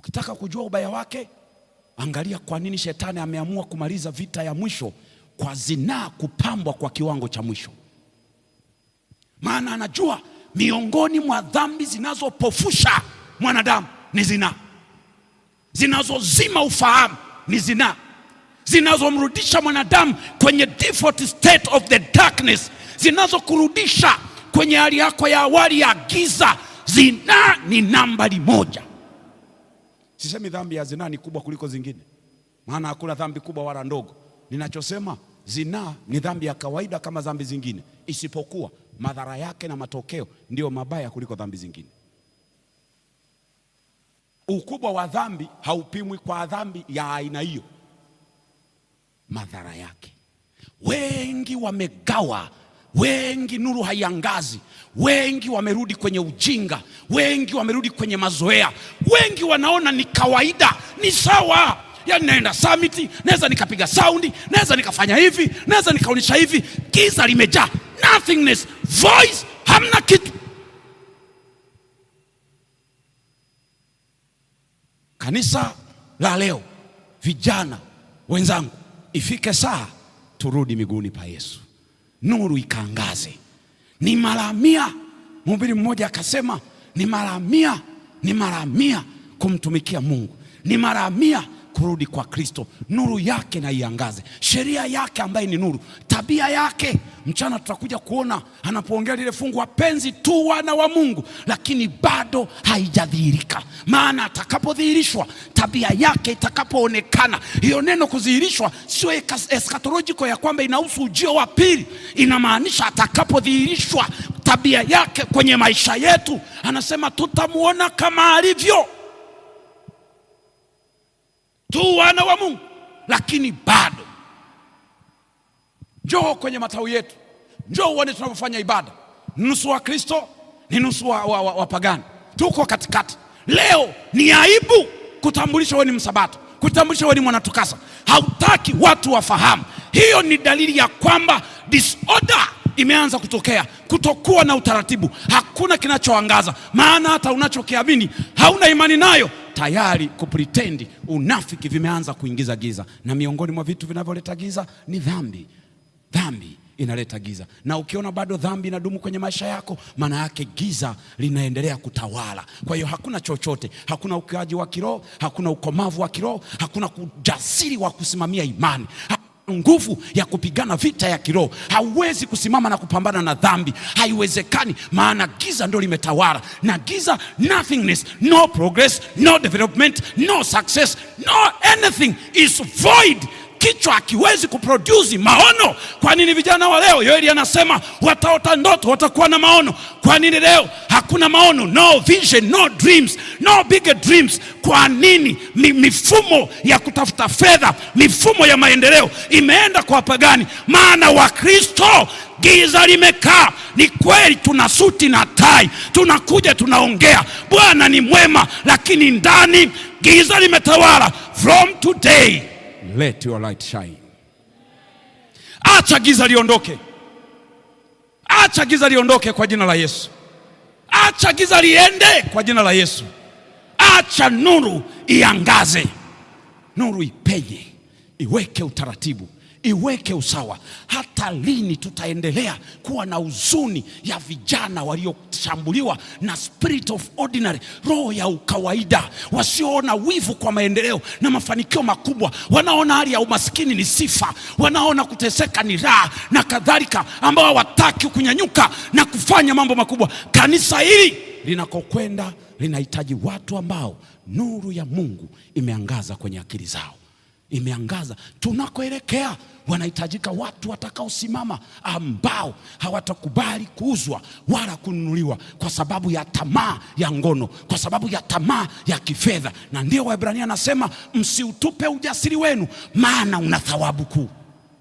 Ukitaka kujua ubaya wake, angalia kwa nini shetani ameamua kumaliza vita ya mwisho kwa zinaa kupambwa kwa kiwango cha mwisho. Maana anajua miongoni mwa dhambi zinazopofusha mwanadamu ni zinaa, zinazozima ufahamu ni zinaa, zinazomrudisha mwanadamu kwenye default state of the darkness, zinazokurudisha kwenye hali yako ya awali ya giza. Zinaa ni nambari moja. Sisemi dhambi ya zinaa ni kubwa kuliko zingine, maana hakuna dhambi kubwa wala ndogo. Ninachosema zinaa ni dhambi ya kawaida kama dhambi zingine, isipokuwa madhara yake na matokeo ndio mabaya kuliko dhambi zingine. Ukubwa wa dhambi haupimwi kwa dhambi ya aina hiyo, madhara yake. Wengi wamegawa, wengi nuru haiangazi, wengi wamerudi kwenye ujinga, wengi wamerudi kwenye mazoea, wengi wanaona ni kawaida, ni sawa. Yani naenda summit, naweza nikapiga saundi, naweza nikafanya hivi, naweza nikaonyesha hivi. Giza limejaa, nothingness, voice, hamna kitu. Kanisa la leo, vijana wenzangu, ifike saa turudi miguuni pa Yesu, nuru ikaangaze. Ni mara 100, mhubiri mmoja akasema, ni mara 100 kumtumikia Mungu, ni mara 100 kurudi kwa Kristo, nuru yake na iangaze, sheria yake ambaye ni nuru, tabia yake. Mchana tutakuja kuona anapoongea lile fungu, wapenzi tu wana wa Mungu, lakini bado haijadhihirika. Maana atakapodhihirishwa, tabia yake itakapoonekana. Hiyo neno kudhihirishwa sio eschatological ya kwamba inahusu ujio wa pili, inamaanisha atakapodhihirishwa tabia yake kwenye maisha yetu, anasema tutamuona kama alivyo. Tu wana wa Mungu, lakini bado. Njoo kwenye matawi yetu, njoo uone tunapofanya ibada. Nusu wa Kristo ni nusu wa pagani, tuko katikati. Leo ni aibu kutambulisha wewe ni msabato, kutambulisha wewe ni mwanatukasa. Hautaki watu wafahamu. Hiyo ni dalili ya kwamba disorder imeanza kutokea, kutokuwa na utaratibu. Hakuna kinachoangaza, maana hata unachokiamini hauna imani nayo. Tayari kupretendi, unafiki vimeanza kuingiza giza, na miongoni mwa vitu vinavyoleta giza ni dhambi. Dhambi inaleta giza, na ukiona bado dhambi inadumu kwenye maisha yako, maana yake giza linaendelea kutawala. Kwa hiyo hakuna chochote, hakuna ukuaji wa kiroho, hakuna ukomavu wa kiroho, hakuna ujasiri wa kusimamia imani, nguvu ya kupigana vita ya kiroho. Hauwezi kusimama na kupambana na dhambi, haiwezekani, maana giza ndio limetawala. Na giza, nothingness, no progress, no development, no success, no anything is void. Kichwa hakiwezi kuproduce maono. Kwa nini vijana wa leo, Yoeli anasema wataota ndoto, watakuwa na maono? Kwa nini leo hakuna maono? No vision, no dreams, no bigger dreams. Kwa nini? Mifumo ya kutafuta fedha, mifumo ya maendeleo imeenda kwa wapagani. Maana wa Kristo giza limekaa. Ni kweli tuna suti na tai, tunakuja tunaongea Bwana ni mwema, lakini ndani giza limetawala. From today, let your light shine. Acha giza liondoke. Acha giza liondoke kwa jina la Yesu. Acha giza liende kwa jina la Yesu. Acha nuru iangaze. Nuru ipenye, iweke utaratibu, iweke usawa. Hata lini tutaendelea kuwa na huzuni ya vijana walioshambuliwa na spirit of ordinary, roho ya ukawaida, wasioona wivu kwa maendeleo na mafanikio makubwa, wanaona hali ya umaskini ni sifa, wanaona kuteseka ni raha na kadhalika, ambao hawataki kunyanyuka na kufanya mambo makubwa. Kanisa hili linakokwenda linahitaji watu ambao nuru ya Mungu imeangaza kwenye akili zao, imeangaza. Tunakoelekea wanahitajika watu watakaosimama, ambao hawatakubali kuuzwa wala kununuliwa kwa sababu ya tamaa ya ngono, kwa sababu ya tamaa ya kifedha. Na ndio Waebrania anasema msiutupe ujasiri wenu, maana una thawabu kuu.